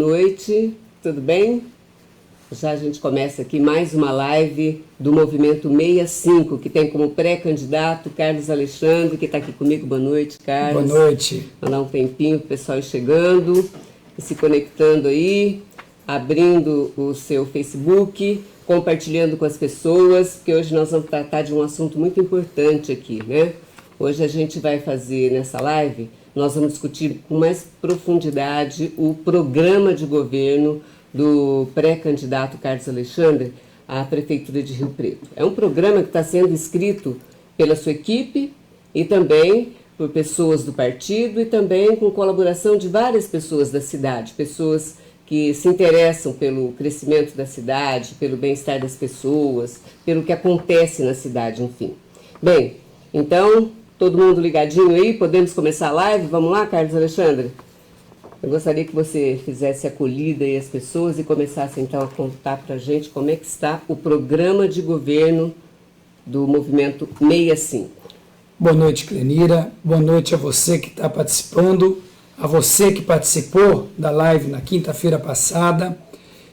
Boa noite, tudo bem? Já a gente começa aqui mais uma live do Movimento 65, que tem como pré-candidato Carlos Alexandre, que está aqui comigo. Boa noite, Carlos. Boa noite. Vou dar um tempinho para o pessoal ir chegando, se conectando aí, abrindo o seu Facebook, compartilhando com as pessoas, porque hoje nós vamos tratar de um assunto muito importante aqui, né? Hoje a gente vai fazer nessa live, nós vamos discutir com mais profundidade o programa de governo do pré-candidato Carlos Alexandre à Prefeitura de Rio Preto. É um programa que está sendo escrito pela sua equipe e também por pessoas do partido e também com colaboração de várias pessoas da cidade, pessoas que se interessam pelo crescimento da cidade, pelo bem-estar das pessoas, pelo que acontece na cidade, enfim. Bem, então, todo mundo ligadinho aí? Podemos começar a live? Vamos lá, Carlos Alexandre? Eu gostaria que você fizesse a acolhida aí às pessoas e começasse então a contar para a gente como é que está o programa de governo do Movimento 65. Boa noite, Clenira. Boa noite a você que está participando, a você que participou da live na quinta-feira passada.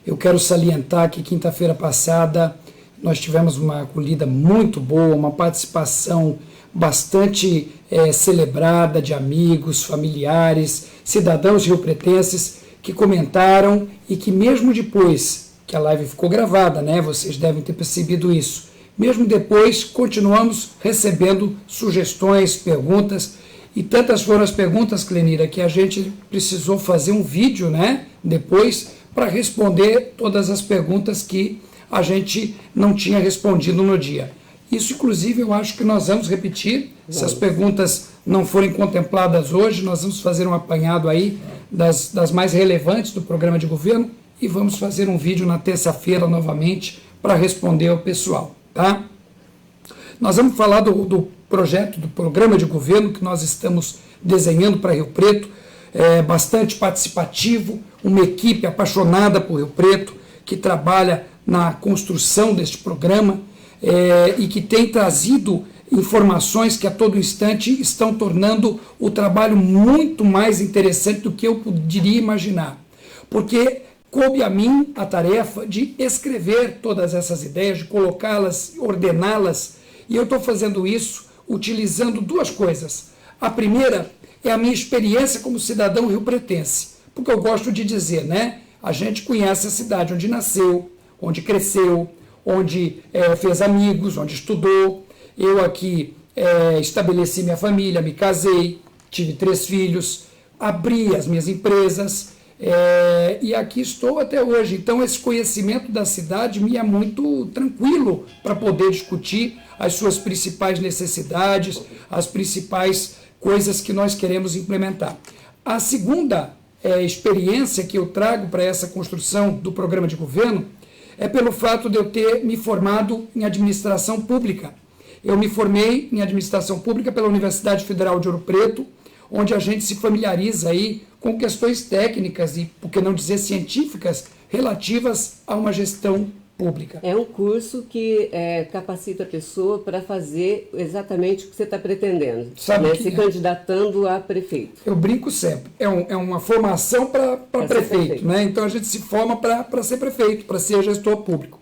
Eu quero salientar que quinta-feira passada nós tivemos uma acolhida muito boa, uma participação bastante celebrada de amigos, familiares, cidadãos riopretenses que comentaram e que mesmo depois que a live ficou gravada, né, vocês devem ter percebido isso, mesmo depois continuamos recebendo sugestões, perguntas, e tantas foram as perguntas, Clenira, que a gente precisou fazer um vídeo, né, depois para responder todas as perguntas que a gente não tinha respondido no dia. Isso, inclusive, eu acho que nós vamos repetir. Se as perguntas não forem contempladas hoje, nós vamos fazer um apanhado aí das mais relevantes do programa de governo e vamos fazer um vídeo na terça-feira novamente para responder ao pessoal, tá? Nós vamos falar do projeto, do programa de governo que nós estamos desenhando para Rio Preto, bastante participativo, uma equipe apaixonada por Rio Preto, que trabalha na construção deste programa, e que tem trazido informações que a todo instante estão tornando o trabalho muito mais interessante do que eu poderia imaginar. Porque coube a mim a tarefa de escrever todas essas ideias, de colocá-las, ordená-las, e eu estou fazendo isso utilizando duas coisas. A primeira é a minha experiência como cidadão riopretense, porque eu gosto de dizer, né? A gente conhece a cidade onde nasceu, onde cresceu, onde fez amigos, onde estudou. Eu aqui estabeleci minha família, me casei, tive 3 filhos, abri as minhas empresas e aqui estou até hoje. Então esse conhecimento da cidade me é muito tranquilo para poder discutir as suas principais necessidades, as principais coisas que nós queremos implementar. A segunda experiência que eu trago para essa construção do programa de governo é pelo fato de eu ter me formado em administração pública. Eu me formei em administração pública pela Universidade Federal de Ouro Preto, onde a gente se familiariza aí com questões técnicas e, por que não dizer, científicas relativas a uma gestão pública. É um curso que capacita a pessoa para fazer exatamente o que você está pretendendo, né? Se candidatando a prefeito. Eu brinco sempre, é uma formação para prefeito, né? Então a gente se forma para ser prefeito, para ser gestor público.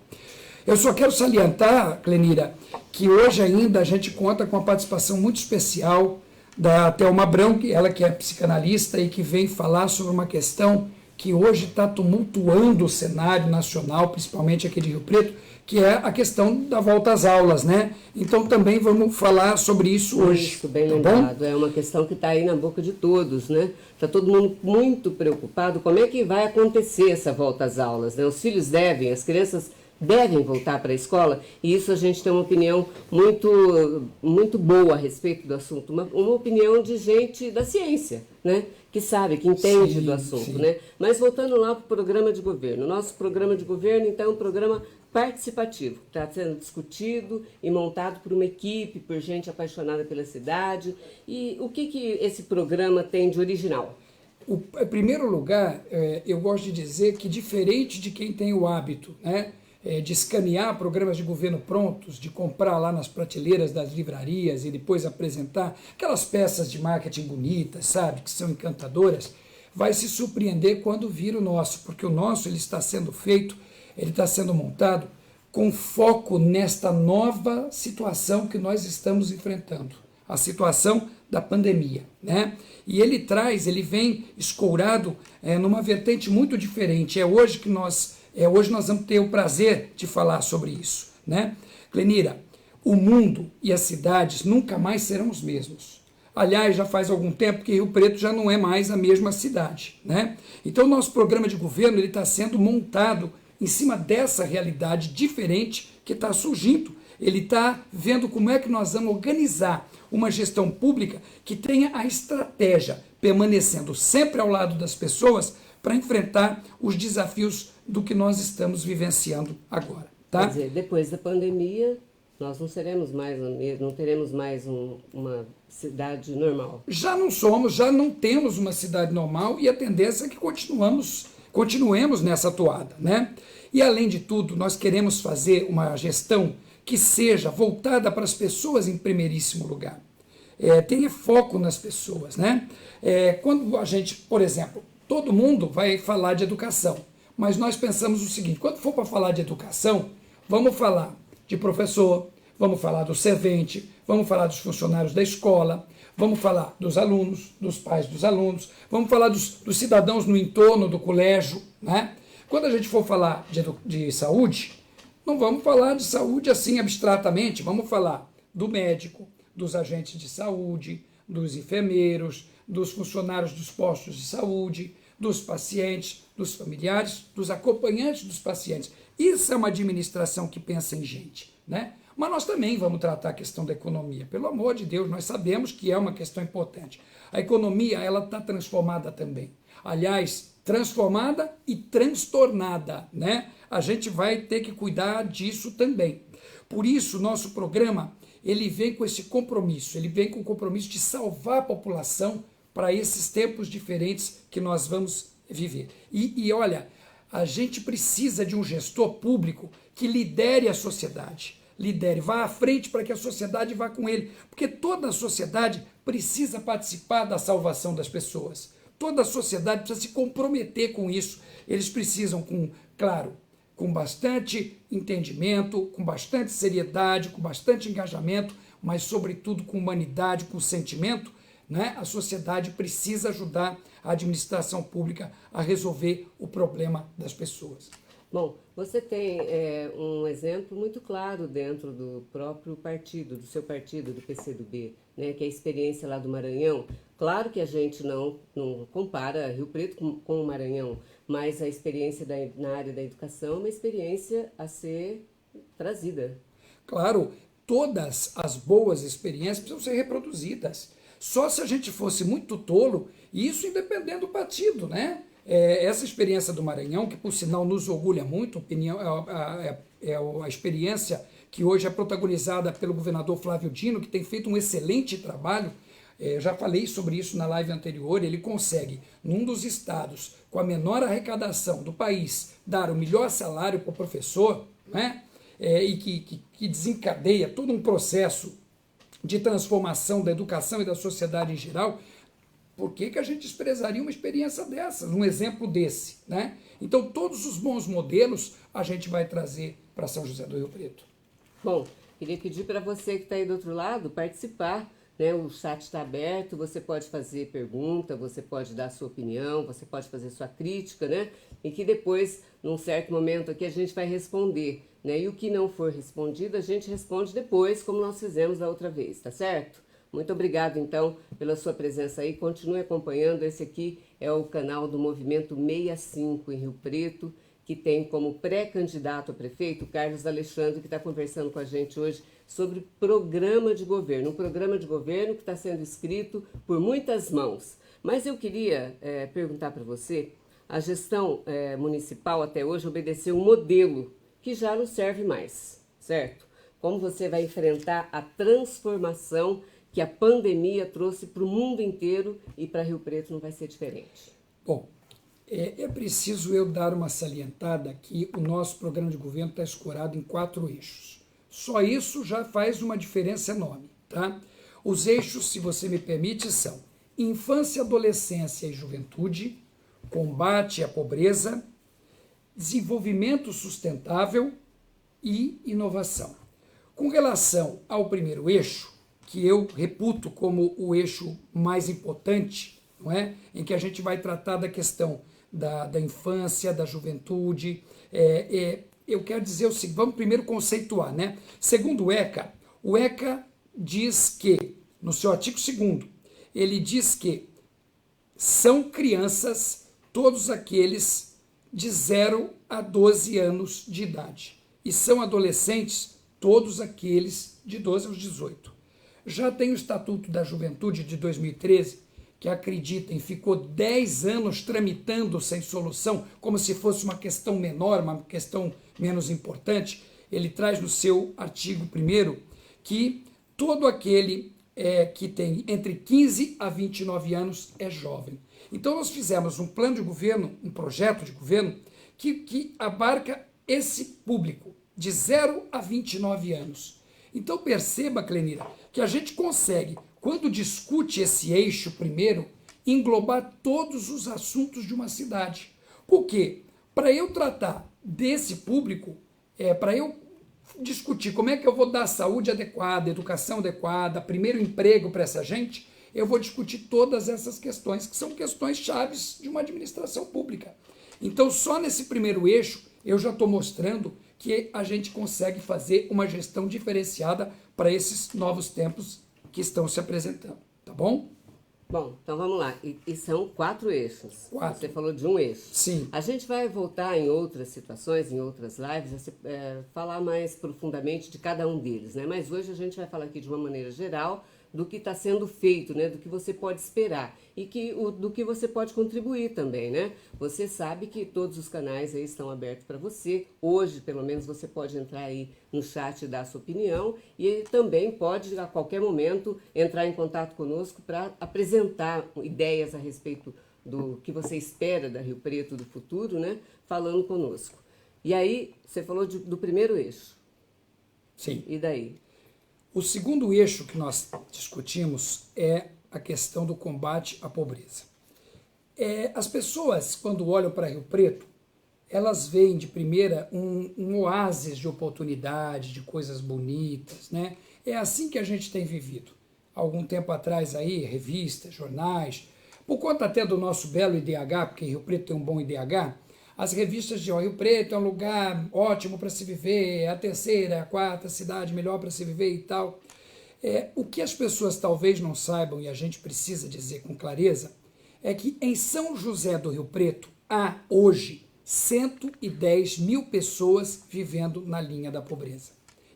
Eu só quero salientar, Clenira, que hoje ainda a gente conta com a participação muito especial da Thelma Abrão, ela que é psicanalista e que vem falar sobre uma questão que hoje está tumultuando o cenário nacional, principalmente aqui de Rio Preto, que é a questão da volta às aulas, né? Então também vamos falar sobre isso hoje. Isso, bem lembrado. É uma questão que está aí na boca de todos, né? Está todo mundo muito preocupado como é que vai acontecer essa volta às aulas, né? Os filhos devem, as crianças devem voltar para a escola, e isso a gente tem uma opinião muito boa a respeito do assunto, uma opinião de gente da ciência, né? Que sabe, que entende do assunto, né? Mas voltando lá para o programa de governo, nosso programa de governo, então, é um programa participativo, está sendo discutido e montado por uma equipe, por gente apaixonada pela cidade. E o que esse programa tem de original? Em primeiro lugar, eu gosto de dizer que, diferente de quem tem o hábito, né, de escanear programas de governo prontos, de comprar lá nas prateleiras das livrarias e depois apresentar aquelas peças de marketing bonitas, sabe, que são encantadoras, vai se surpreender quando vir o nosso, porque o nosso ele está sendo feito, ele está sendo montado com foco nesta nova situação que nós estamos enfrentando, a situação da pandemia, né? E ele vem escourado numa vertente muito diferente. Hoje nós vamos ter o prazer de falar sobre isso, né? Clenira, o mundo e as cidades nunca mais serão os mesmos. Aliás, já faz algum tempo que Rio Preto já não é mais a mesma cidade, né? Então, o nosso programa de governo ele está sendo montado em cima dessa realidade diferente que está surgindo. Ele está vendo como é que nós vamos organizar uma gestão pública que tenha a estratégia, permanecendo sempre ao lado das pessoas para enfrentar os desafios do que nós estamos vivenciando agora. Tá? Quer dizer, depois da pandemia, nós não teremos mais uma cidade normal. Já não temos uma cidade normal e a tendência é que continuemos nessa toada, né? E além de tudo, nós queremos fazer uma gestão que seja voltada para as pessoas em primeiríssimo lugar. Tenha foco nas pessoas, né? Quando a gente, por exemplo, todo mundo vai falar de educação, mas nós pensamos o seguinte: quando for para falar de educação, vamos falar de professor, vamos falar do servente, vamos falar dos funcionários da escola, vamos falar dos alunos, dos pais dos alunos, vamos falar dos cidadãos no entorno do colégio, né? Quando a gente for falar de saúde, não vamos falar de saúde assim abstratamente, vamos falar do médico, dos agentes de saúde, dos enfermeiros, dos funcionários dos postos de saúde, dos pacientes, dos familiares, dos acompanhantes dos pacientes. Isso é uma administração que pensa em gente, né? Mas nós também vamos tratar a questão da economia. Pelo amor de Deus, nós sabemos que é uma questão importante. A economia, ela está transformada também. Aliás, transformada e transtornada, né? A gente vai ter que cuidar disso também. Por isso, nosso programa, ele vem com esse compromisso, ele vem com o compromisso de salvar a população para esses tempos diferentes que nós vamos viver. E olha, a gente precisa de um gestor público que lidere a sociedade, vá à frente para que a sociedade vá com ele, porque toda a sociedade precisa participar da salvação das pessoas. Toda a sociedade precisa se comprometer com isso. Eles precisam, com bastante entendimento, com bastante seriedade, com bastante engajamento, mas, sobretudo, com humanidade, com sentimento, né? A sociedade precisa ajudar a administração pública a resolver o problema das pessoas. Bom, você tem um exemplo muito claro dentro do próprio partido, do seu partido, do PCdoB, né, que é a experiência lá do Maranhão. Claro que a gente não compara Rio Preto com o Maranhão, mas a experiência na área da educação é uma experiência a ser trazida. Claro, todas as boas experiências precisam ser reproduzidas. Só se a gente fosse muito tolo, e isso independendo do partido, né? Essa experiência do Maranhão, que por sinal nos orgulha muito, a experiência que hoje é protagonizada pelo governador Flávio Dino, que tem feito um excelente trabalho. Já falei sobre isso na live anterior. Ele consegue, num dos estados com a menor arrecadação do país, dar o melhor salário para o professor, né? E que desencadeia todo um processo de transformação da educação e da sociedade em geral. Por que a gente desprezaria uma experiência dessa, um exemplo desse, né? Então, todos os bons modelos a gente vai trazer para São José do Rio Preto. Bom, queria pedir para você que está aí do outro lado participar, né? O chat está aberto, você pode fazer pergunta, você pode dar sua opinião, você pode fazer sua crítica, né? E que depois, num certo momento aqui, a gente vai responder, né? E o que não for respondido, a gente responde depois, como nós fizemos da outra vez, tá certo? Muito obrigado, então, pela sua presença aí. Continue acompanhando. Esse aqui é o canal do Movimento 65 em Rio Preto, que tem como pré-candidato a prefeito Carlos Alexandre, que está conversando com a gente hoje sobre programa de governo. Um programa de governo que está sendo escrito por muitas mãos. Mas eu queria perguntar para você, a gestão municipal até hoje obedeceu um modelo que já não serve mais, certo? Como você vai enfrentar a transformação que a pandemia trouxe para o mundo inteiro e para Rio Preto não vai ser diferente? Bom, é preciso eu dar uma salientada que o nosso programa de governo está escorado em 4 eixos. Só isso já faz uma diferença enorme, tá? Os eixos, se você me permite, são infância, adolescência e juventude, combate à pobreza, desenvolvimento sustentável e inovação. Com relação ao primeiro eixo, que eu reputo como o eixo mais importante, não é? Em que a gente vai tratar da questão da infância, da juventude. Eu quero dizer o seguinte, vamos primeiro conceituar, né? Segundo o ECA diz que, no seu artigo 2º, ele diz que são crianças todos aqueles de 0 a 12 anos de idade e são adolescentes todos aqueles de 12 aos 18. Já tem o Estatuto da Juventude de 2013, que, acreditem, ficou 10 anos tramitando sem solução, como se fosse uma questão menor, uma questão menos importante. Ele traz no seu artigo 1º que todo aquele que tem entre 15 a 29 anos é jovem. Então nós fizemos um plano de governo, um projeto de governo, que abarca esse público de 0 a 29 anos. Então perceba, Clenira, que a gente consegue, quando discute esse eixo primeiro, englobar todos os assuntos de uma cidade. Por quê? Para eu tratar desse público, para eu discutir como é que eu vou dar saúde adequada, educação adequada, primeiro emprego para essa gente, eu vou discutir todas essas questões, que são questões chaves de uma administração pública. Então, só nesse primeiro eixo, eu já estou mostrando que a gente consegue fazer uma gestão diferenciada para esses novos tempos que estão se apresentando, tá bom? Bom, então vamos lá. E são 4 eixos. 4. Você falou de um eixo. Sim. A gente vai voltar em outras situações, em outras lives, falar mais profundamente de cada um deles, né? Mas hoje a gente vai falar aqui de uma maneira geral do que está sendo feito, né? Do que você pode esperar e do que você pode contribuir também, né? Você sabe que todos os canais aí estão abertos para você. Hoje, pelo menos, você pode entrar aí no chat e dar a sua opinião e também pode, a qualquer momento, entrar em contato conosco para apresentar ideias a respeito do que você espera da Rio Preto do futuro, né? Falando conosco. E aí, você falou do primeiro eixo. Sim. E daí? O segundo eixo que nós discutimos é a questão do combate à pobreza. As pessoas, quando olham para Rio Preto, elas veem de primeira um oásis de oportunidade, de coisas bonitas, né? É assim que a gente tem vivido. Algum tempo atrás aí, revistas, jornais, por conta até do nosso belo IDH, porque Rio Preto tem um bom IDH, as revistas de Rio Preto é um lugar ótimo para se viver, é a terceira, é a quarta cidade melhor para se viver e tal. O que as pessoas talvez não saibam, e a gente precisa dizer com clareza, é que em São José do Rio Preto há hoje 110 mil pessoas vivendo na linha da pobreza.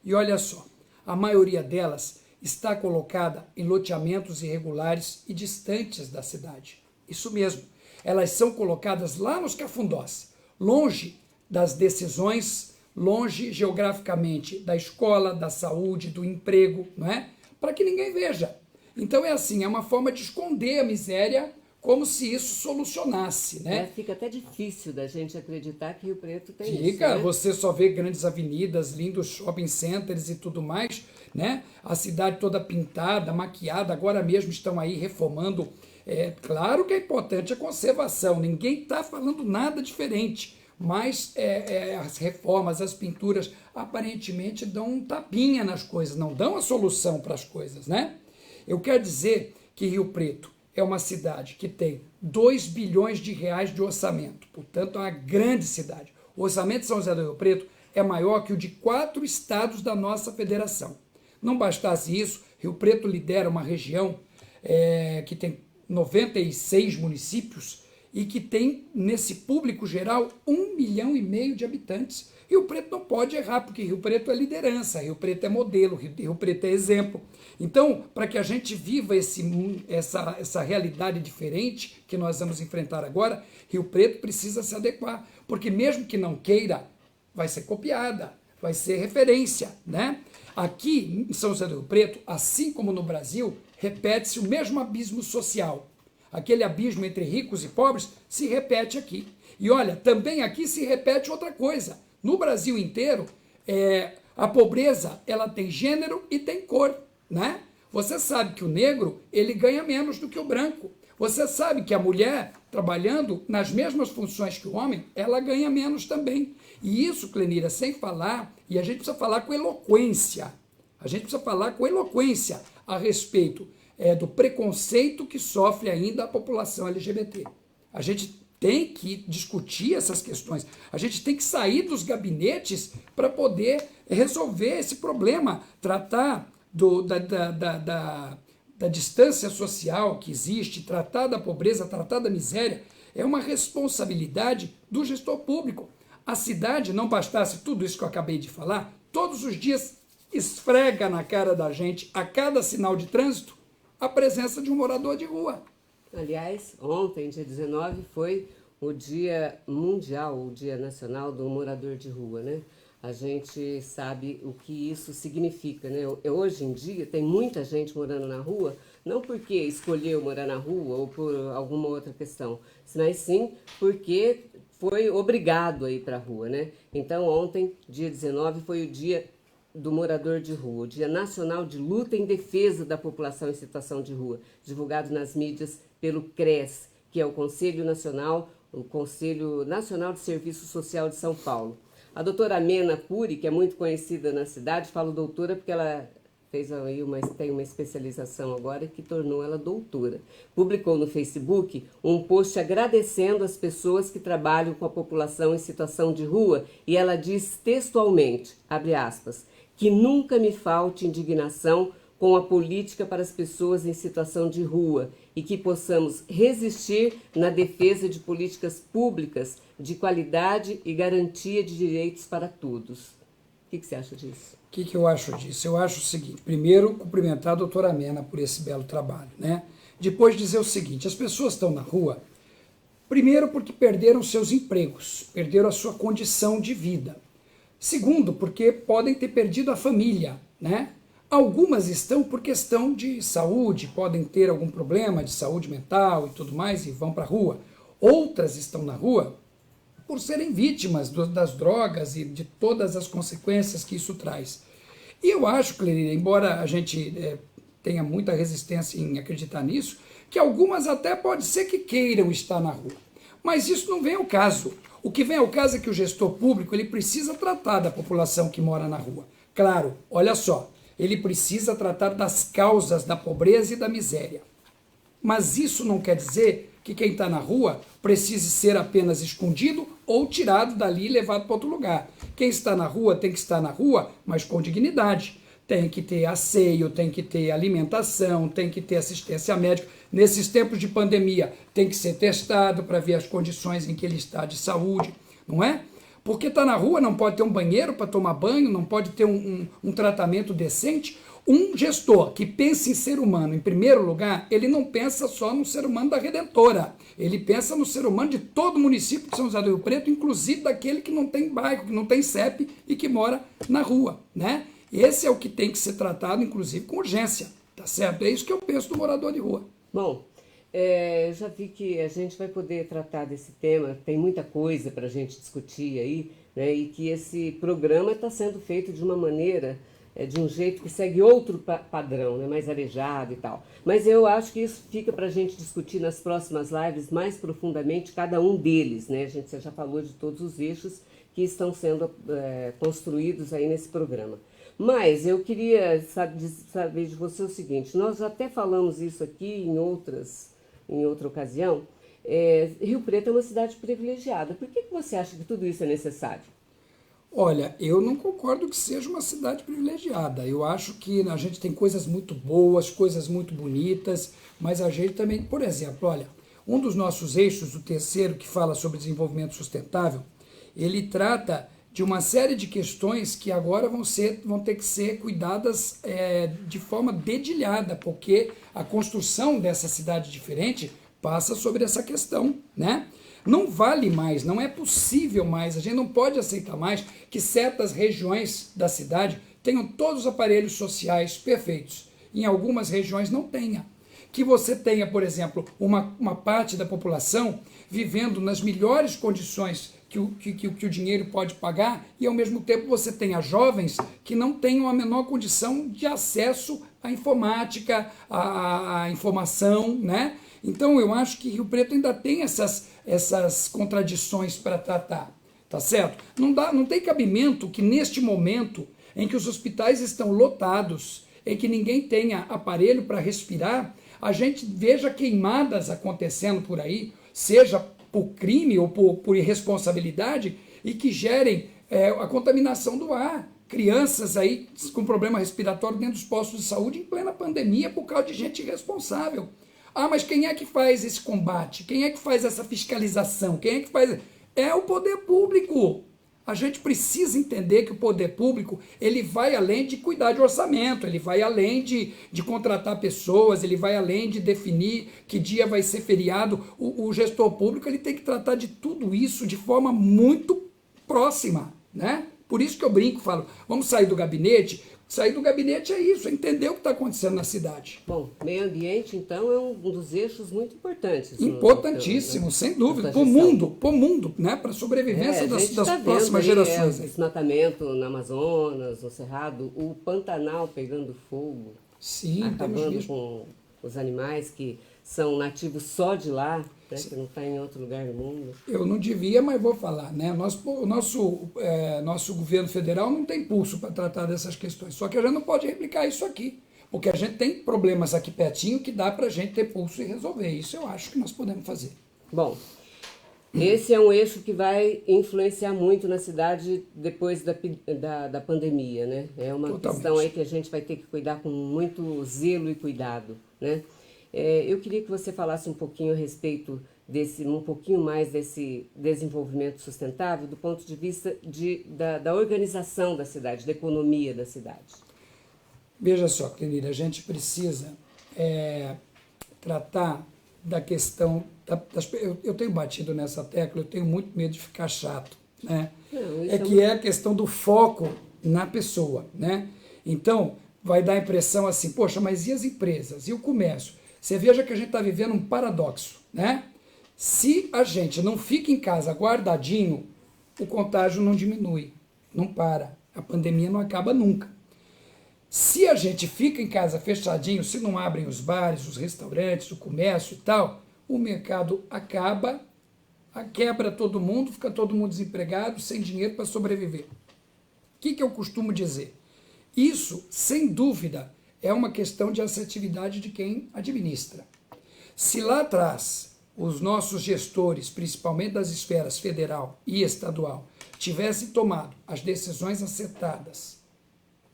E olha só, a maioria delas está colocada em loteamentos irregulares e distantes da cidade. Isso mesmo, elas são colocadas lá nos cafundós, longe das decisões, longe geograficamente da escola, da saúde, do emprego, não é? Para que ninguém veja. Então é assim, é uma forma de esconder a miséria, como se isso solucionasse, né? Fica até difícil da gente acreditar que Rio Preto tem isso, Fica, né? você só vê grandes avenidas, lindos shopping centers e tudo mais, né? A cidade toda pintada, maquiada, agora mesmo estão aí reformando. Claro que é importante a conservação, ninguém está falando nada diferente, mas as reformas, as pinturas, aparentemente dão um tapinha nas coisas, não dão a solução para as coisas, né? Eu quero dizer que Rio Preto é uma cidade que tem 2 bilhões de reais de orçamento, portanto é uma grande cidade. O orçamento de São José do Rio Preto é maior que o de 4 estados da nossa federação. Não bastasse isso, Rio Preto lidera uma região que tem 96 municípios e que tem, nesse público geral, 1,5 milhão de habitantes. Rio Preto não pode errar, porque Rio Preto é liderança, Rio Preto é modelo, Rio Preto é exemplo. Então, para que a gente viva essa realidade diferente que nós vamos enfrentar agora, Rio Preto precisa se adequar, porque mesmo que não queira, vai ser copiada, vai ser referência, né? Aqui em São José do Rio Preto, assim como no Brasil, repete-se o mesmo abismo social. Aquele abismo entre ricos e pobres se repete aqui. E olha, também aqui se repete outra coisa. No Brasil inteiro, a pobreza ela tem gênero e tem cor, né? Você sabe que o negro, ele ganha menos do que o branco. Você sabe que a mulher, trabalhando nas mesmas funções que o homem, ela ganha menos também. E isso, Clenira, sem falar, e a gente precisa falar com eloquência, a gente precisa falar com eloquência a respeito do preconceito que sofre ainda a população LGBT. A gente tem que discutir essas questões, a gente tem que sair dos gabinetes para poder resolver esse problema, tratar da distância social que existe, tratar da pobreza, tratar da miséria, é uma responsabilidade do gestor público. A cidade, não bastasse tudo isso que eu acabei de falar, todos os dias esfrega na cara da gente, a cada sinal de trânsito, a presença de um morador de rua. Aliás, ontem, dia 19, foi o Dia Mundial, o Dia Nacional do Morador de Rua, né? A gente sabe o que isso significa, né? Hoje em dia tem muita gente morando na rua, não porque escolheu morar na rua ou por alguma outra questão, mas sim porque foi obrigado a ir para a rua, né? Então ontem, dia 19, foi o Dia do Morador de Rua, o Dia Nacional de Luta em Defesa da População em Situação de Rua, divulgado nas mídias pelo CRES, que é o Conselho Nacional de Serviço Social de São Paulo. A doutora Mena Puri, que é muito conhecida na cidade, falo doutora porque ela tem uma especialização agora que tornou ela doutora. Publicou no Facebook um post agradecendo as pessoas que trabalham com a população em situação de rua e ela diz textualmente, abre aspas, que nunca me falte indignação com a política para as pessoas em situação de rua e que possamos resistir na defesa de políticas públicas de qualidade e garantia de direitos para todos. O que você acha disso? O que eu acho disso? Eu acho o seguinte, primeiro, cumprimentar a doutora Mena por esse belo trabalho, né? Depois dizer o seguinte, as pessoas estão na rua, primeiro porque perderam seus empregos, perderam a sua condição de vida. Segundo, porque podem ter perdido a família, né? Algumas estão por questão de saúde, podem ter algum problema de saúde mental e tudo mais e vão para a rua. Outras estão na rua por serem vítimas das drogas e de todas as consequências que isso traz. E eu acho, Clenira, embora a gente tenha muita resistência em acreditar nisso, que algumas até pode ser que queiram estar na rua. Mas isso não vem ao caso. O que vem ao caso é que o gestor público ele precisa tratar da população que mora na rua. Claro, olha só, ele precisa tratar das causas da pobreza e da miséria. Mas isso não quer dizer que quem está na rua precise ser apenas escondido ou tirado dali e levado para outro lugar. Quem está na rua tem que estar na rua, mas com dignidade. Tem que ter asseio, tem que ter alimentação, tem que ter assistência médica. Nesses tempos de pandemia, tem que ser testado para ver as condições em que ele está de saúde, não é? Porque está na rua, não pode ter um banheiro para tomar banho, não pode ter um tratamento decente. Um gestor que pensa em ser humano, em primeiro lugar, ele não pensa só no ser humano da Redentora. Ele pensa no ser humano de todo o município de São José do Rio Preto, inclusive daquele que não tem bairro, que não tem CEP e que mora na rua, né? Esse é o que tem que ser tratado, inclusive, com urgência, tá certo? É isso que eu penso do morador de rua. Bom, eu já vi que a gente vai poder tratar desse tema, tem muita coisa para a gente discutir aí, né? E que esse programa está sendo feito de uma maneira, de um jeito que segue outro padrão, né? Mais arejado e tal. Mas eu acho que isso fica para a gente discutir nas próximas lives mais profundamente cada um deles, né? A gente já falou de todos os eixos que estão sendo construídos aí nesse programa. Mas eu queria saber de você o seguinte, nós até falamos isso aqui em outra ocasião, Rio Preto é uma cidade privilegiada. Por que você acha que tudo isso é necessário? Olha, eu não concordo que seja uma cidade privilegiada. Eu acho que a gente tem coisas muito boas, coisas muito bonitas, mas a gente também, por exemplo, olha, um dos nossos eixos, o terceiro, que fala sobre desenvolvimento sustentável, ele trata de uma série de questões que agora vão ter que ser cuidadas de forma dedilhada, porque a construção dessa cidade diferente passa sobre essa questão, né? Não vale mais, não é possível mais, a gente não pode aceitar mais que certas regiões da cidade tenham todos os aparelhos sociais perfeitos. Em algumas regiões não tenha. Que você tenha, por exemplo, uma parte da população vivendo nas melhores condições que o dinheiro pode pagar, e ao mesmo tempo você tenha jovens que não tenham a menor condição de acesso à informática, à informação, né? Então eu acho que Rio Preto ainda tem essas contradições para tratar, tá certo? Não tem cabimento que neste momento em que os hospitais estão lotados, em que ninguém tenha aparelho para respirar, a gente veja queimadas acontecendo por aí, seja por crime ou por irresponsabilidade, e que gerem a contaminação do ar. Crianças aí com problema respiratório dentro dos postos de saúde em plena pandemia por causa de gente irresponsável. Ah, mas quem é que faz esse combate? Quem é que faz essa fiscalização? Quem é que faz? É o poder público. A gente precisa entender que o poder público ele vai além de cuidar de orçamento, ele vai além de contratar pessoas, ele vai além de definir que dia vai ser feriado. O gestor público ele tem que tratar de tudo isso de forma muito próxima, né? Por isso que eu brinco, falo, vamos sair do gabinete. Sair do gabinete é isso, é entender o que está acontecendo na cidade. Bom, meio ambiente, então, é um dos eixos muito importantes. Importantíssimo, sem dúvida, para o mundo, né? Para a sobrevivência das próximas gerações. Desmatamento no Amazonas, no Cerrado, o Pantanal pegando fogo, sim, acabando com os animais que são nativos só de lá, né, que não está em outro lugar do mundo. Eu não devia, mas vou falar, né? O nosso governo federal não tem pulso para tratar dessas questões, só que a gente não pode replicar isso aqui, porque a gente tem problemas aqui pertinho que dá para a gente ter pulso e resolver. Isso eu acho que nós podemos fazer. Bom, esse é um eixo que vai influenciar muito na cidade depois da pandemia, né? É uma Totalmente. Questão aí que a gente vai ter que cuidar com muito zelo e cuidado, né? Eu queria que você falasse um pouquinho a respeito um pouquinho mais desse desenvolvimento sustentável do ponto de vista da organização da cidade, da economia da cidade. Veja só, Clenira, a gente precisa tratar da questão, eu tenho batido nessa tecla, eu tenho muito medo de ficar chato, né? É a questão do foco na pessoa, né? Então, vai dar a impressão assim, poxa, mas e as empresas, e o comércio? Você veja que a gente está vivendo um paradoxo, né? Se a gente não fica em casa guardadinho, o contágio não diminui, não para, a pandemia não acaba nunca. Se a gente fica em casa fechadinho, se não abrem os bares, os restaurantes, o comércio e tal, o mercado acaba, quebra todo mundo, fica todo mundo desempregado, sem dinheiro para sobreviver. O que eu costumo dizer? Isso, sem dúvida, é uma questão de assertividade de quem administra. Se lá atrás os nossos gestores, principalmente das esferas federal e estadual, tivessem tomado as decisões acertadas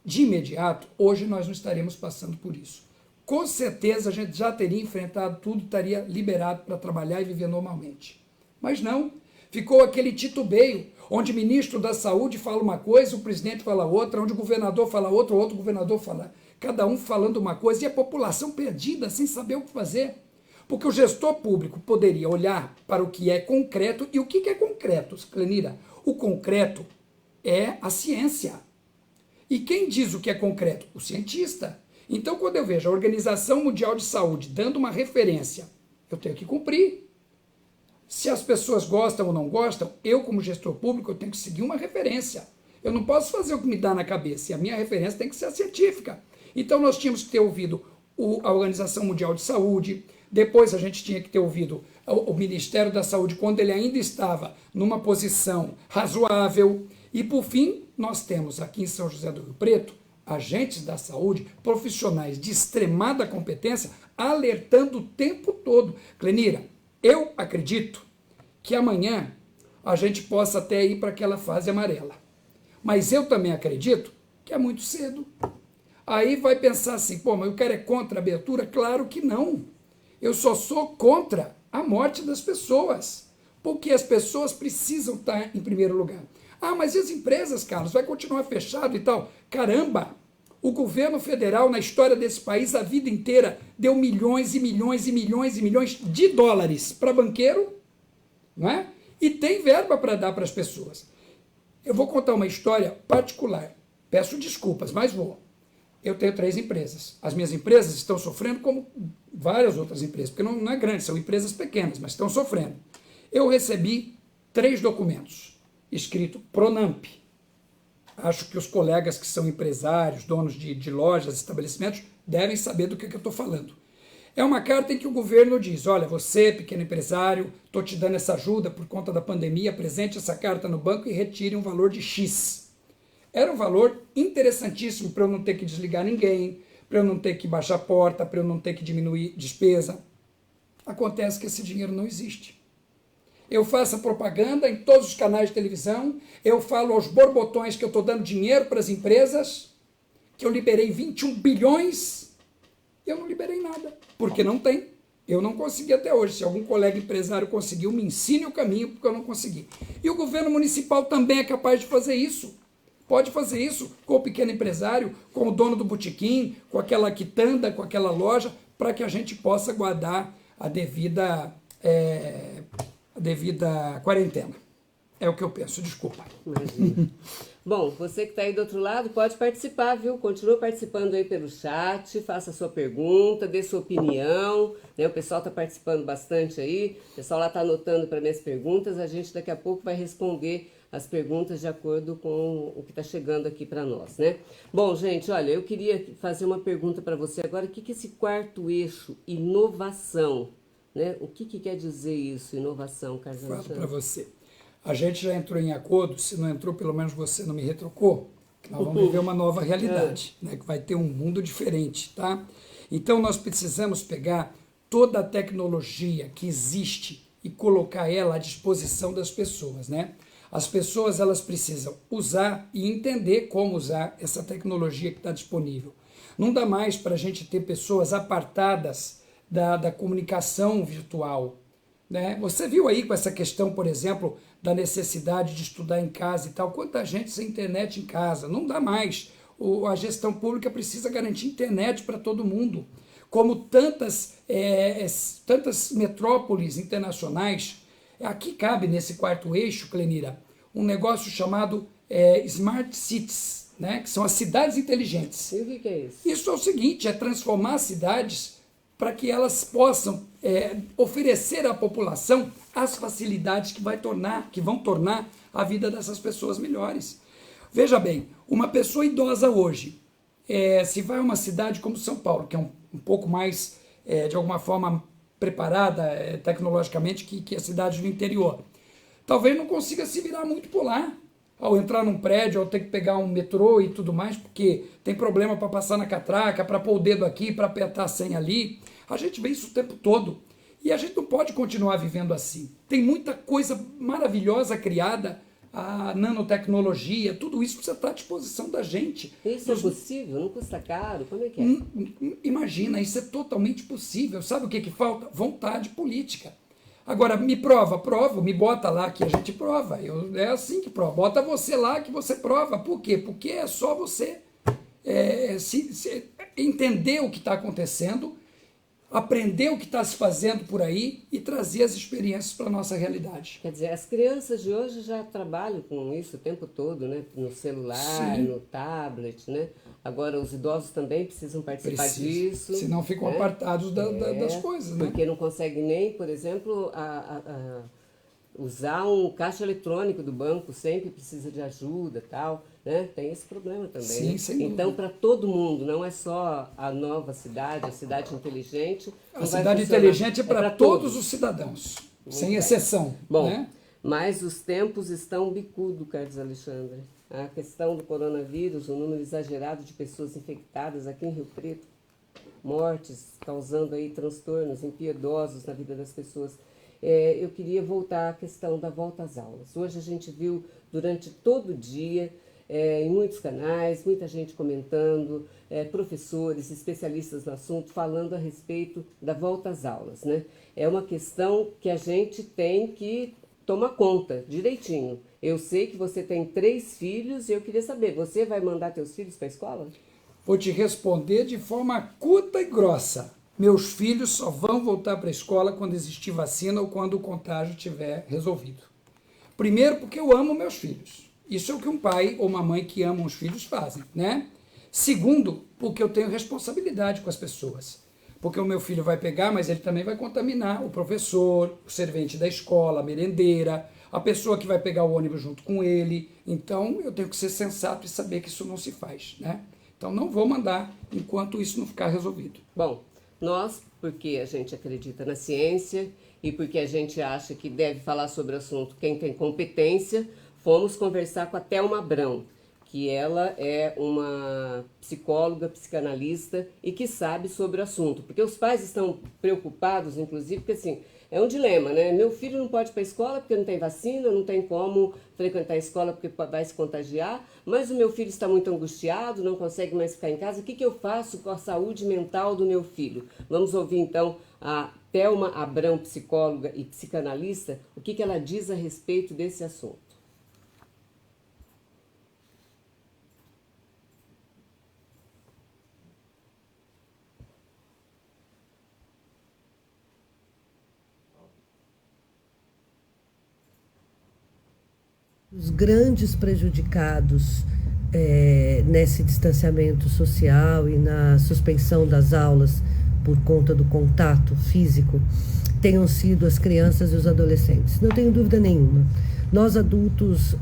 de imediato, hoje nós não estaremos passando por isso. Com certeza a gente já teria enfrentado tudo, estaria liberado para trabalhar e viver normalmente. Mas não, ficou aquele titubeio, onde o ministro da Saúde fala uma coisa, o presidente fala outra, onde o governador fala outra, o outro governador fala, cada um falando uma coisa, e a população perdida, sem saber o que fazer. Porque o gestor público poderia olhar para o que é concreto, e o que é concreto, Clenira? O concreto é a ciência. E quem diz o que é concreto? O cientista. Então, quando eu vejo a Organização Mundial de Saúde dando uma referência, eu tenho que cumprir. Se as pessoas gostam ou não gostam, eu, como gestor público, eu tenho que seguir uma referência. Eu não posso fazer o que me dá na cabeça, e a minha referência tem que ser científica. Então, nós tínhamos que ter ouvido a Organização Mundial de Saúde, depois a gente tinha que ter ouvido o Ministério da Saúde, quando ele ainda estava numa posição razoável, e, por fim, nós temos aqui em São José do Rio Preto, agentes da saúde, profissionais de extremada competência, alertando o tempo todo. Clenira, eu acredito que amanhã a gente possa até ir para aquela fase amarela. Mas eu também acredito que é muito cedo. Aí vai pensar assim, pô, mas o cara é contra a abertura? Claro que não. Eu só sou contra a morte das pessoas. Porque as pessoas precisam estar em primeiro lugar. Ah, mas e as empresas, Carlos? Vai continuar fechado e tal? Caramba! O governo federal, na história desse país, a vida inteira, deu milhões e milhões e milhões e milhões de dólares para banqueiro, não é? E tem verba para dar para as pessoas. Eu vou contar uma história particular. Peço desculpas, mas vou. Eu tenho 3 empresas. As minhas empresas estão sofrendo como várias outras empresas, porque não é grande, são empresas pequenas, mas estão sofrendo. Eu recebi 3 documentos, escrito Pronamp. Acho que os colegas que são empresários, donos de lojas, estabelecimentos, devem saber do que eu estou falando. É uma carta em que o governo diz, olha, você, pequeno empresário, estou te dando essa ajuda por conta da pandemia, apresente essa carta no banco e retire um valor de X. Era um valor interessantíssimo para eu não ter que desligar ninguém, para eu não ter que baixar a porta, para eu não ter que diminuir despesa. Acontece que esse dinheiro não existe. Eu faço a propaganda em todos os canais de televisão, eu falo aos borbotões que eu estou dando dinheiro para as empresas, que eu liberei 21 bilhões, eu não liberei nada, porque não tem. Eu não consegui até hoje. Se algum colega empresário conseguiu, me ensine o caminho, porque eu não consegui. E o governo municipal também é capaz de fazer isso. Pode fazer isso com o pequeno empresário, com o dono do botequim, com aquela quitanda, com aquela loja, para que a gente possa guardar a devida quarentena. É o que eu penso, desculpa. Imagina. Bom, você que está aí do outro lado pode participar, viu? Continua participando aí pelo chat, faça sua pergunta, dê sua opinião, né? O pessoal está participando bastante aí, o pessoal lá está anotando para minhas perguntas, a gente daqui a pouco vai responder as perguntas de acordo com o que está chegando aqui para nós, né? Bom, gente, olha, eu queria fazer uma pergunta para você agora, o que é esse quarto eixo, inovação, né? O que quer dizer isso, inovação, Carlos Falo Alexandre? para você. A gente já entrou em acordo, se não entrou, pelo menos você não me retrocou, que nós vamos viver uma nova realidade, né, que vai ter um mundo diferente, tá? Então nós precisamos pegar toda a tecnologia que existe e colocar ela à disposição das pessoas, né? As pessoas, elas precisam usar e entender como usar essa tecnologia que está disponível. Não dá mais para a gente ter pessoas apartadas da comunicação virtual, né? Você viu aí com essa questão, por exemplo, da necessidade de estudar em casa e tal, quanta gente sem internet em casa, não dá mais. A gestão pública precisa garantir internet para todo mundo. Como tantas metrópoles internacionais, aqui cabe nesse quarto eixo, Clenira, um negócio chamado Smart Cities, né? Que são as cidades inteligentes. E o que é isso? Isso é o seguinte, é transformar cidades para que elas possam oferecer à população as facilidades que vão tornar a vida dessas pessoas melhores. Veja bem, uma pessoa idosa hoje, se vai a uma cidade como São Paulo, que é um pouco mais, de alguma forma, preparada tecnologicamente que a cidade do interior, talvez não consiga se virar muito por lá. Ao entrar num prédio, ao ter que pegar um metrô e tudo mais, porque tem problema para passar na catraca, para pôr o dedo aqui, para apertar a senha ali. A gente vê isso o tempo todo. E a gente não pode continuar vivendo assim. Tem muita coisa maravilhosa criada, a nanotecnologia, tudo isso precisa estar à disposição da gente. Isso é possível? Não custa caro? Como é que é? Imagina, isso é totalmente possível. Sabe o que falta? Vontade política. Agora, me prova, me bota lá que a gente prova. É assim que prova. Bota você lá que você prova. Por quê? Porque é só você entender o que está acontecendo, aprender o que está se fazendo por aí e trazer as experiências para a nossa realidade. Quer dizer, as crianças de hoje já trabalham com isso o tempo todo, né? No celular, Sim. no tablet, né? Agora, os idosos também precisam participar disso. Senão ficam apartados das coisas, né? Porque não conseguem nem, por exemplo, usar um caixa eletrônico do banco, sempre precisa de ajuda, tal, né? Tem esse problema também. Sim, né? sem dúvida. Então, para todo mundo, não é só a nova cidade, a cidade inteligente. A cidade inteligente é para todos os cidadãos, sem exceção. Bom, né? mas os tempos estão bicudo, Carlos Alexandre. A questão do coronavírus, o número exagerado de pessoas infectadas aqui em Rio Preto, mortes, causando aí transtornos impiedosos na vida das pessoas. Eu queria voltar à questão da volta às aulas. Hoje a gente viu durante todo o dia, em muitos canais, muita gente comentando, professores, especialistas no assunto, falando a respeito da volta às aulas, né? É uma questão que a gente tem que tomar conta direitinho. Eu sei que você tem 3 filhos e eu queria saber, você vai mandar teus filhos para a escola? Vou te responder de forma curta e grossa. Meus filhos só vão voltar para a escola quando existir vacina ou quando o contágio estiver resolvido. Primeiro, porque eu amo meus filhos. Isso é o que um pai ou uma mãe que amam os filhos fazem, né? Segundo, porque eu tenho responsabilidade com as pessoas. Porque o meu filho vai pegar, mas ele também vai contaminar o professor, o servente da escola, a merendeira, a pessoa que vai pegar o ônibus junto com ele. Então eu tenho que ser sensato e saber que isso não se faz, né? Então não vou mandar enquanto isso não ficar resolvido. Bom, nós, porque a gente acredita na ciência e porque a gente acha que deve falar sobre o assunto quem tem competência, fomos conversar com a Thelma Abrão, que ela é uma psicóloga, psicanalista e que sabe sobre o assunto. Porque os pais estão preocupados, inclusive, porque assim, é um dilema, né? Meu filho não pode ir para a escola porque não tem vacina, não tem como frequentar a escola porque vai se contagiar, mas o meu filho está muito angustiado, não consegue mais ficar em casa. O que eu faço com a saúde mental do meu filho? Vamos ouvir então a Thelma Abrão, psicóloga e psicanalista, o que ela diz a respeito desse assunto. Os grandes prejudicados nesse distanciamento social e na suspensão das aulas por conta do contato físico tenham sido as crianças e os adolescentes. Não tenho dúvida nenhuma. Nós adultos,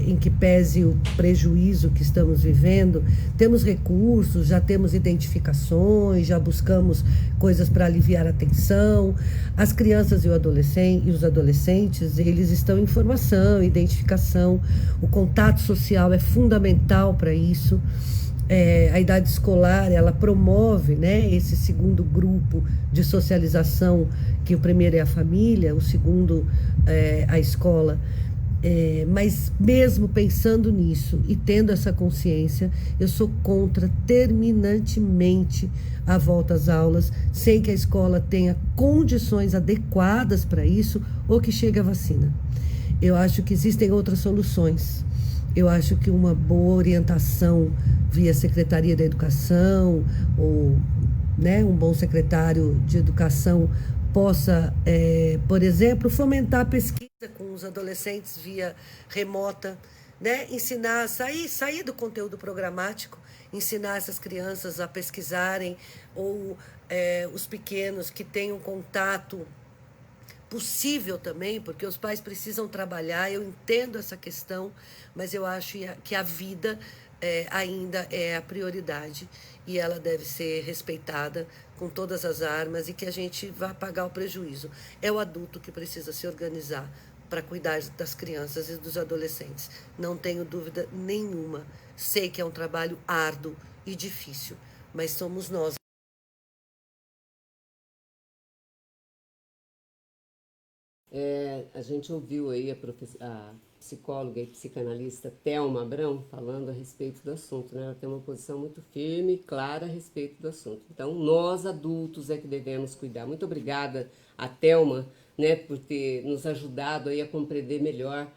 em que pese o prejuízo que estamos vivendo, temos recursos, já temos identificações, já buscamos coisas para aliviar a tensão. As crianças e os adolescentes, eles estão em formação, identificação. O contato social é fundamental para isso. A idade escolar, ela promove, né, esse segundo grupo de socialização, que o primeiro é a família, o segundo é a escola. Mas mesmo pensando nisso e tendo essa consciência, eu sou contra terminantemente a volta às aulas, sem que a escola tenha condições adequadas para isso ou que chegue a vacina. Eu acho que existem outras soluções. Eu acho que uma boa orientação via Secretaria da Educação ou, né, um bom secretário de Educação possa, por exemplo, fomentar a pesquisa com os adolescentes via remota, né, ensinar, sair do conteúdo programático, ensinar essas crianças a pesquisarem, ou os pequenos que tenham contato possível também, porque os pais precisam trabalhar, eu entendo essa questão, mas eu acho que a vida ainda é a prioridade e ela deve ser respeitada com todas as armas e que a gente vá pagar o prejuízo. É o adulto que precisa se organizar para cuidar das crianças e dos adolescentes. Não tenho dúvida nenhuma. Sei que é um trabalho árduo e difícil, mas somos nós. A gente ouviu aí a psicóloga e psicanalista Thelma Abrão falando a respeito do assunto, né? Ela tem uma posição muito firme e clara a respeito do assunto. Então, nós adultos é que devemos cuidar. Muito obrigada a Thelma, né, por ter nos ajudado aí a compreender melhor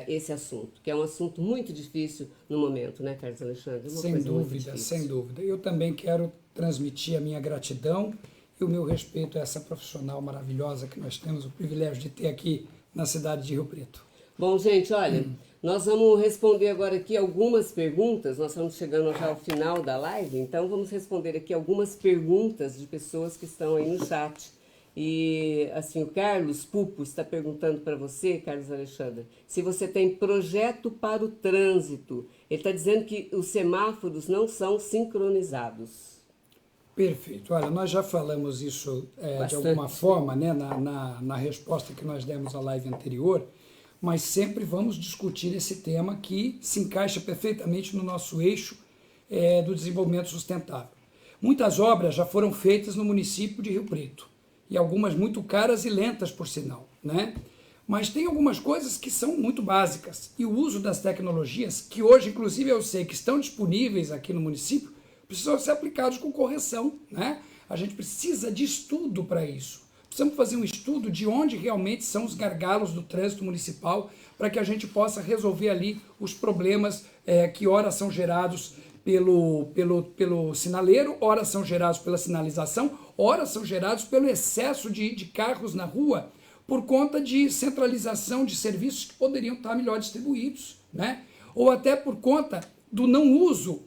esse assunto, que é um assunto muito difícil no momento, né, Carlos Alexandre? Sem dúvida, sem dúvida. Eu também quero transmitir a minha gratidão e o meu respeito a essa profissional maravilhosa que nós temos o privilégio de ter aqui na cidade de Rio Preto. Bom, gente, olha, nós vamos responder agora aqui algumas perguntas, nós estamos chegando já ao final da live, então vamos responder aqui algumas perguntas de pessoas que estão aí no chat. E, assim, o Carlos Pupo está perguntando para você, Carlos Alexandre, se você tem projeto para o trânsito. Ele está dizendo que os semáforos não são sincronizados. Perfeito. Olha, nós já falamos isso de alguma forma, né, na resposta que nós demos à live anterior, mas sempre vamos discutir esse tema que se encaixa perfeitamente no nosso eixo do desenvolvimento sustentável. Muitas obras já foram feitas no município de Rio Preto, e algumas muito caras e lentas, por sinal, né? Mas tem algumas coisas que são muito básicas, e o uso das tecnologias, que hoje, inclusive, eu sei que estão disponíveis aqui no município, precisam ser aplicados com correção, né? A gente precisa de estudo para isso. Precisamos fazer um estudo de onde realmente são os gargalos do trânsito municipal para que a gente possa resolver ali os problemas que ora são gerados pelo sinaleiro, ora são gerados pela sinalização, ora são gerados pelo excesso de carros na rua por conta de centralização de serviços que poderiam estar melhor distribuídos, né? Ou até por conta do não uso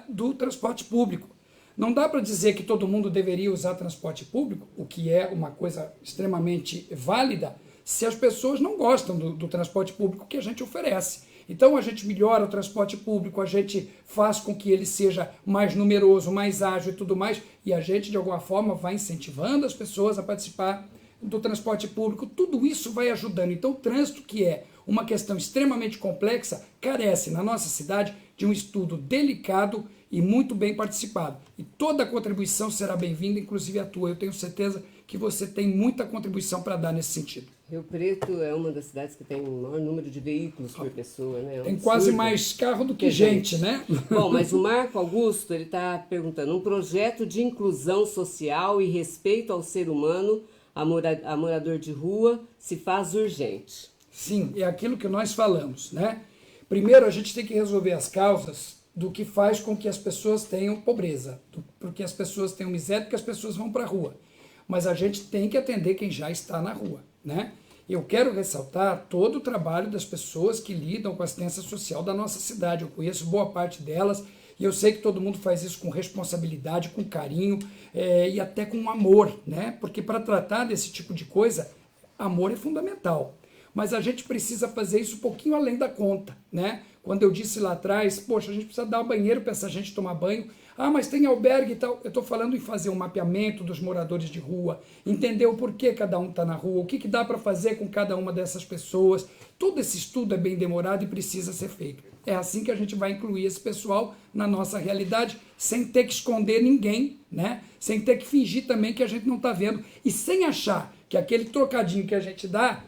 do transporte público. Não dá para dizer que todo mundo deveria usar transporte público, o que é uma coisa extremamente válida, se as pessoas não gostam do transporte público que a gente oferece. Então a gente melhora o transporte público, a gente faz com que ele seja mais numeroso, mais ágil e tudo mais, e a gente de alguma forma vai incentivando as pessoas a participar do transporte público. Tudo isso vai ajudando. Então o trânsito, que é uma questão extremamente complexa, carece na nossa cidade de um estudo delicado e muito bem participado. E toda a contribuição será bem-vinda, inclusive a tua. Eu tenho certeza que você tem muita contribuição para dar nesse sentido. Rio Preto é uma das cidades que tem o maior número de veículos por pessoa, né? Tem quase mais carro do que gente, né? Bom, mas o Marco Augusto, ele está perguntando, um projeto de inclusão social e respeito ao ser humano, a morador de rua, se faz urgente. Sim, é aquilo que nós falamos, né? Primeiro, a gente tem que resolver as causas do que faz com que as pessoas tenham pobreza, porque as pessoas tenham miséria, porque as pessoas vão para a rua. Mas a gente tem que atender quem já está na rua, né? Eu quero ressaltar todo o trabalho das pessoas que lidam com a assistência social da nossa cidade. Eu conheço boa parte delas e eu sei que todo mundo faz isso com responsabilidade, com carinho e até com amor, né? Porque para tratar desse tipo de coisa, amor é fundamental. Mas a gente precisa fazer isso um pouquinho além da conta, né? Quando eu disse lá atrás, poxa, a gente precisa dar um banheiro para essa gente tomar banho. Ah, mas tem albergue e tal. Eu estou falando em fazer um mapeamento dos moradores de rua, entender o porquê cada um está na rua, o que dá para fazer com cada uma dessas pessoas. Todo esse estudo é bem demorado e precisa ser feito. É assim que a gente vai incluir esse pessoal na nossa realidade, sem ter que esconder ninguém, né? Sem ter que fingir também que a gente não está vendo e sem achar que aquele trocadinho que a gente dá,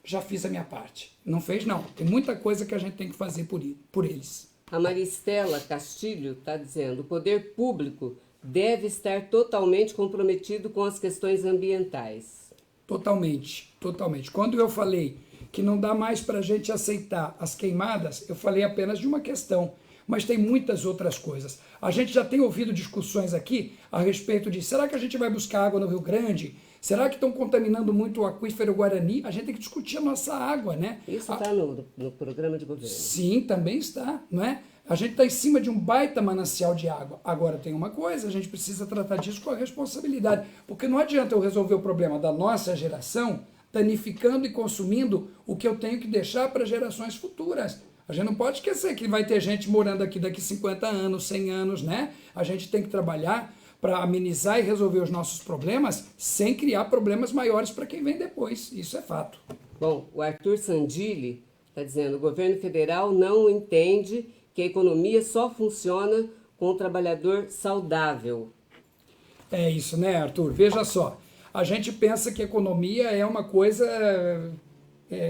já fiz a minha parte. Não fez, não. Tem muita coisa que a gente tem que fazer por eles. A Maristela Castilho está dizendo, o poder público deve estar totalmente comprometido com as questões ambientais. Totalmente, totalmente. Quando eu falei que não dá mais para a gente aceitar as queimadas, eu falei apenas de uma questão, mas tem muitas outras coisas. A gente já tem ouvido discussões aqui a respeito de, será que a gente vai buscar água no Rio Grande? Será que estão contaminando muito o aquífero Guarani? A gente tem que discutir a nossa água, né? Isso está no programa de governo. Sim, também está, não é? A gente está em cima de um baita manancial de água. Agora tem uma coisa, a gente precisa tratar disso com a responsabilidade, porque não adianta eu resolver o problema da nossa geração danificando e consumindo o que eu tenho que deixar para gerações futuras. A gente não pode esquecer que vai ter gente morando aqui daqui 50 anos, 100 anos, né? A gente tem que trabalhar para amenizar e resolver os nossos problemas sem criar problemas maiores para quem vem depois. Isso é fato. Bom, o Arthur Sandilli está dizendo, o governo federal não entende que a economia só funciona com o trabalhador saudável. É isso, né, Arthur? Veja só, a gente pensa que a economia é uma coisa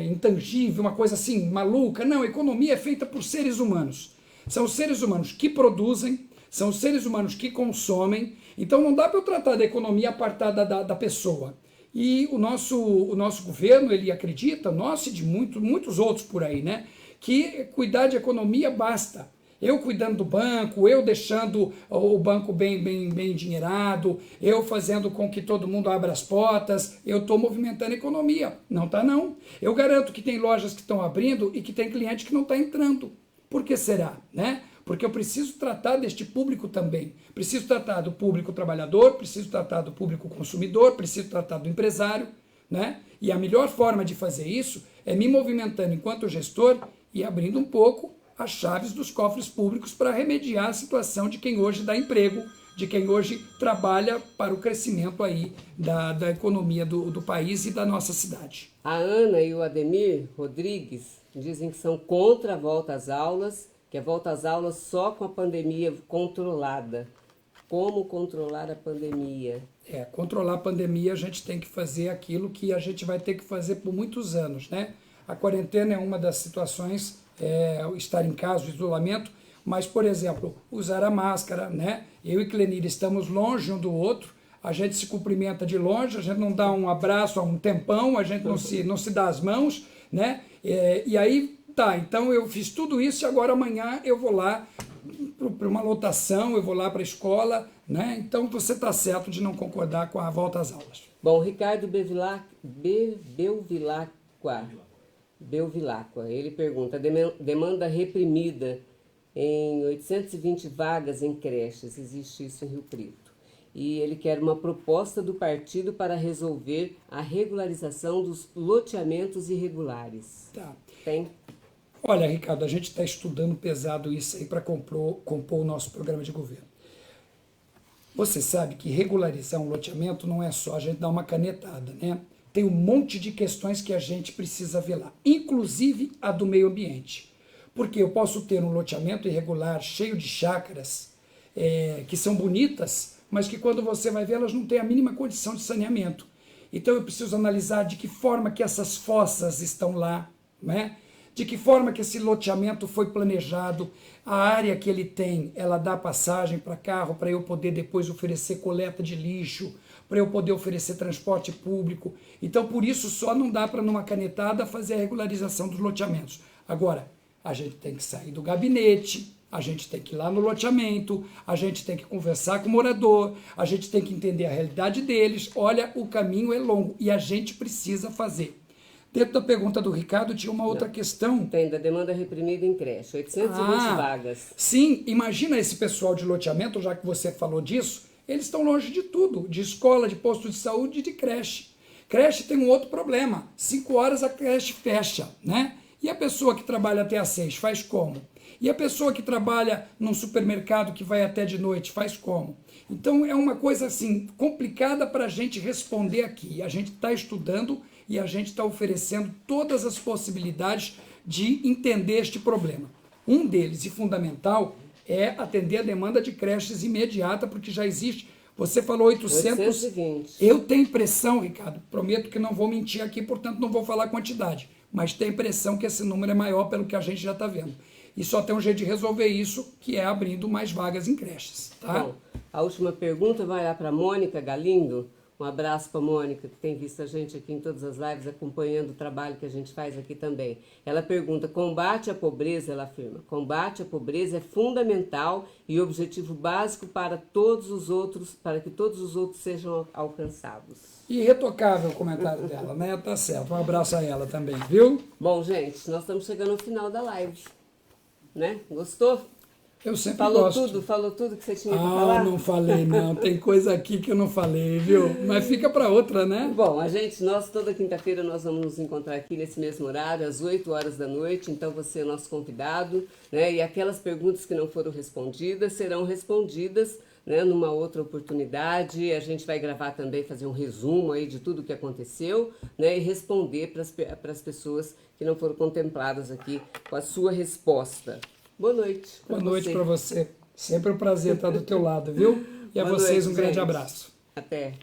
intangível, uma coisa assim, maluca. Não, a economia é feita por seres humanos. São os seres humanos que produzem, são os seres humanos que consomem. Então não dá para eu tratar da economia apartada da pessoa. E o nosso governo, ele acredita, nós e de muitos outros por aí, né, que cuidar de economia basta. Eu cuidando do banco, eu deixando o banco bem endinheirado, eu fazendo com que todo mundo abra as portas, eu estou movimentando a economia. Não está, não. Eu garanto que tem lojas que estão abrindo e que tem cliente que não está entrando. Por que será, né? Porque eu preciso tratar deste público também. Preciso tratar do público trabalhador, preciso tratar do público consumidor, preciso tratar do empresário, né? E a melhor forma de fazer isso é me movimentando enquanto gestor e abrindo um pouco as chaves dos cofres públicos para remediar a situação de quem hoje dá emprego, de quem hoje trabalha para o crescimento aí da economia do país e da nossa cidade. A Ana e o Ademir Rodrigues dizem que são contra a volta às aulas, que a volta às aulas só com a pandemia controlada. Como controlar a pandemia? Controlar a pandemia a gente tem que fazer aquilo que a gente vai ter que fazer por muitos anos, né? A quarentena é uma das situações, estar em casa, o isolamento, mas, por exemplo, usar a máscara, né? Eu e Clenir estamos longe um do outro, a gente se cumprimenta de longe, a gente não dá um abraço há um tempão, a gente não se dá as mãos, né? E aí, tá, então eu fiz tudo isso e agora amanhã eu vou lá para uma lotação, eu vou lá para a escola, né? Então você está certo de não concordar com a volta às aulas. Bom, Ricardo Belvilacqua, ele pergunta, demanda reprimida em 820 vagas em creches, existe isso em Rio Preto. e ele quer uma proposta do partido para resolver a regularização dos loteamentos irregulares. Tá. Tem? Olha, Ricardo, a gente está estudando pesado isso aí para compor o nosso programa de governo. Você sabe que regularizar um loteamento não é só a gente dar uma canetada, né? Tem um monte de questões que a gente precisa ver lá, inclusive a do meio ambiente. Porque eu posso ter um loteamento irregular, cheio de chácaras, que são bonitas, mas que quando você vai ver, elas não têm a mínima condição de saneamento. Então eu preciso analisar de que forma que essas fossas estão lá, né? De que forma que esse loteamento foi planejado, a área que ele tem, ela dá passagem para carro, para eu poder depois oferecer coleta de lixo, para eu poder oferecer transporte público. Então, por isso, só não dá para, numa canetada, fazer a regularização dos loteamentos. Agora, a gente tem que sair do gabinete, a gente tem que ir lá no loteamento, a gente tem que conversar com o morador, a gente tem que entender a realidade deles. Olha, o caminho é longo e a gente precisa fazer. Dentro da pergunta do Ricardo tinha uma outra questão. Tem, da demanda reprimida em creche, 820 vagas. Sim, imagina esse pessoal de loteamento, já que você falou disso, eles estão longe de tudo, de escola, de posto de saúde e de creche. Creche tem um outro problema, 5 horas a creche fecha, né? E a pessoa que trabalha até às 6 faz como? E a pessoa que trabalha num supermercado que vai até de noite faz como? Então é uma coisa assim complicada para a gente responder aqui. A gente está estudando e a gente está oferecendo todas as possibilidades de entender este problema. Um deles, e fundamental, é atender a demanda de creches imediata, porque já existe. Você falou 820. Eu tenho impressão, Ricardo, prometo que não vou mentir aqui, portanto não vou falar quantidade, mas tenho impressão que esse número é maior pelo que a gente já está vendo. E só tem um jeito de resolver isso, que é abrindo mais vagas em creches. Tá? Bom, a última pergunta vai lá para a Mônica Galindo. Um abraço para a Mônica, que tem visto a gente aqui em todas as lives, acompanhando o trabalho que a gente faz aqui também. Ela pergunta, combate à pobreza, ela afirma, combate à pobreza é fundamental e objetivo básico para que todos os outros sejam alcançados. Irretocável o comentário dela, né? Tá certo. Um abraço a ela também, viu? Bom, gente, nós estamos chegando ao final da live, né? Gostou? Eu sempre gosto. Falou tudo que você tinha para falar? Ah, não falei não, tem coisa aqui que eu não falei, viu? Mas fica para outra, né? Bom, nós toda quinta-feira nós vamos nos encontrar aqui nesse mesmo horário, às 8 horas da noite, então você é nosso convidado, né? E aquelas perguntas que não foram respondidas serão respondidas, né, numa outra oportunidade. A gente vai gravar também, fazer um resumo aí de tudo o que aconteceu, né, e responder para as pessoas que não foram contempladas aqui com a sua resposta. Boa noite. Boa noite para você. Sempre um prazer estar do teu lado, viu? E a vocês um grande abraço. Até.